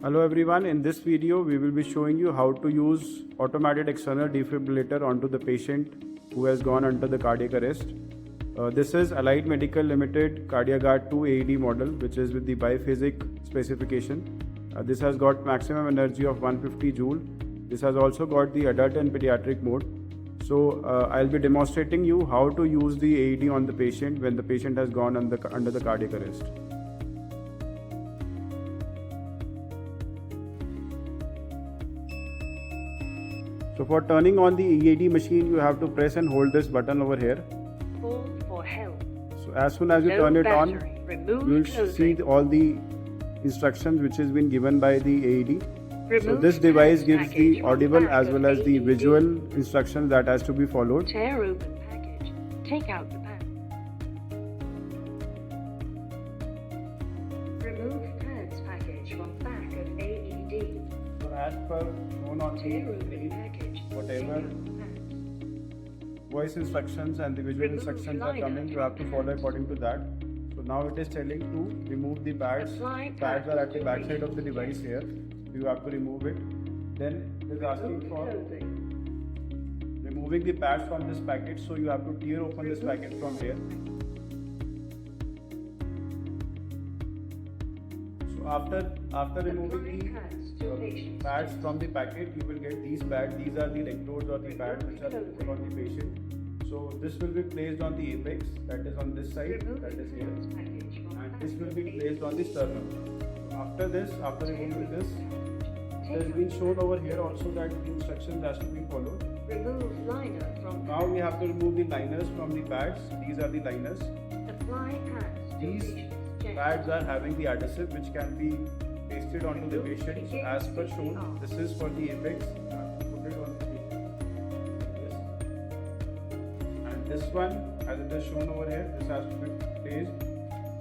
Hello everyone, in this video we will be showing you how to use automated external defibrillator onto the patient who has gone under the cardiac arrest. This is Allied Medical Limited Cardiagard II AED model, which is with the biphasic specification. This has got maximum energy of 150 joule. This has also got the adult and pediatric mode. So I'll be demonstrating you how to use the AED on the patient when the patient has gone under the cardiac arrest. So for turning on the EAD machine, you have to press and hold this button over here. Hold for help. So as soon as you turn it on, you will see all the instructions which has been given by the AED. So this device gives the audible as well as the visual instructions that has to be followed. Tear open package. Take out the pad. Remove pads package from back of AED. So as per shown on the screen, whatever voice instructions and the visual instructions are coming, you have to follow according to that. So now it is telling to remove the pads. Pads are at the back side of the device here. You have to remove it. Then it is asking for removing the pads from this packet. So you have to tear open this packet from here. So after removing the pads from the packet, you will get these pads. These are the electrodes or the pads which are put on the patient. So this will be placed on the apex, that is on this side, that is here, and this will be placed on the sternum. After removing this, it has been shown over here also that the instructions has to be followed. Remove liner from now we have to remove the liners from the pads. These are the liners. Apply pads. These pads are having the adhesive which can be pasted onto the patient as per shown. This is for the apex. Put it on the patient. And this one, as it is shown over here, this has to be placed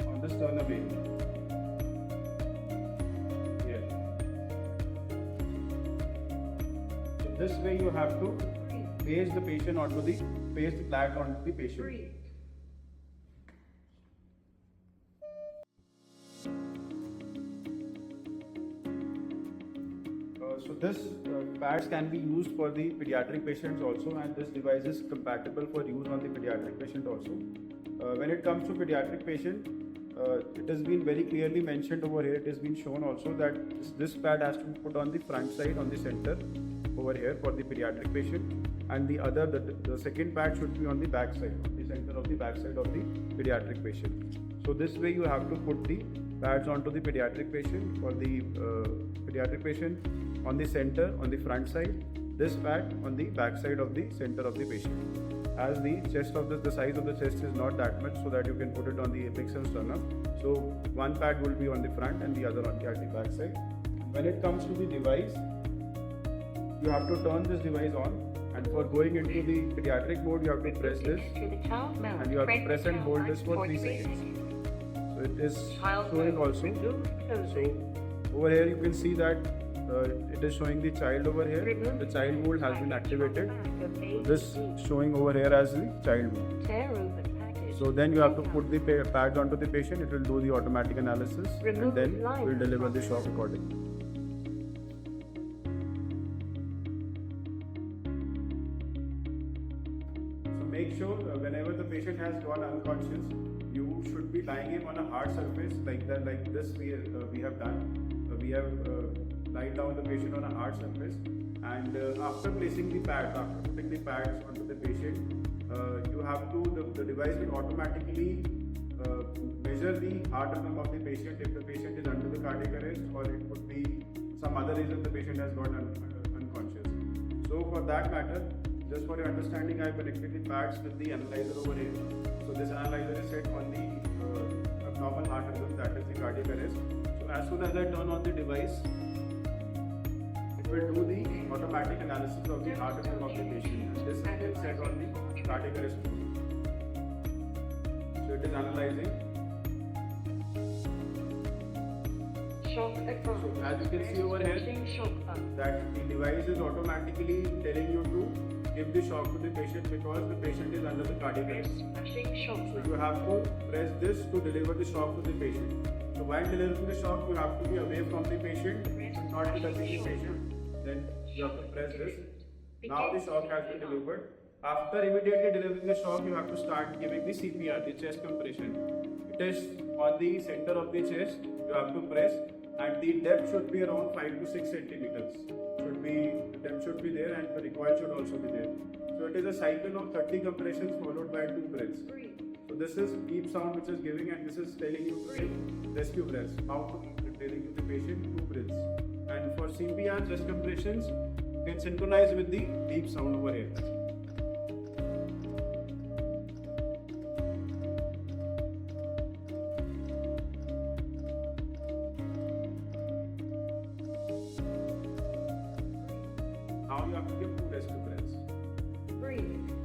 on the sternum area. This way you have to place the patient onto the pad onto the patient. So this pads can be used for the pediatric patients also, and this device is compatible for use on the pediatric patient also. When it comes to pediatric patient, it has been very clearly mentioned over here. It has been shown also that this pad has to be put on the front side, on the center over here for the pediatric patient, and the second pad should be on the back side, on the center of the back side of the pediatric patient. So this way you have to put the pads onto the pediatric patient. For the pediatric patient, on the center, on the front side, this pad on the back side of the center of the patient. As the chest of the size of the chest is not that much, so that you can put it on the apex and sternum. So one pad will be on the front and the other on the back side. When it comes to the device, you have to turn this device on, and for going into the pediatric mode, you have to press this, and you have to press and hold this for 3 seconds. So it is showing also. So over here you can see that it is showing the child over here. The child mode has been activated. This showing over here as the child mode. So then you have to put the pads onto the patient. It will do the automatic analysis, and then will deliver the shock accordingly. Make sure whenever the patient has gone unconscious, you should be lying him on a hard surface like this we have done. We have lied down the patient on a hard surface, and after placing the pads, after putting the pads onto the patient, you have to the device will automatically measure the heart rhythm of the patient if the patient is under the cardiac arrest, or it could be some other reason the patient has gone unconscious. So for that matter, just for your understanding, I have connected the pads with the analyzer over here. So this analyzer is set on the abnormal heart rhythm, that is the cardiac arrest. So as soon as I turn on the device, it will do the automatic analysis of the heart rhythm of the patient. And this is set on the cardiac arrest mode. So it is analyzing. So as you can see over here, that the device is automatically telling you to give the shock to the patient because the patient is under the cardiac arrest. So you have to press this to deliver the shock to the patient. So while delivering the shock, you have to be away from the patient, not be touching the patient. Then you have to press this. Now the shock has been delivered. After immediately delivering the shock, you have to start giving the CPR, the chest compression. It is on the center of the chest. You have to press, and the depth should be around 5 to 6 centimeters. The depth should be there, and the recoil should also be there. So it is a cycle of 30 compressions followed by 2 breaths. So this is beep sound which is giving, and this is telling you to give rescue breaths. How to telling you the patient 2 breaths. And for CPR chest compressions, you can synchronize with the beep sound over here. Now you have to give 2 rescue breaths. Breathe.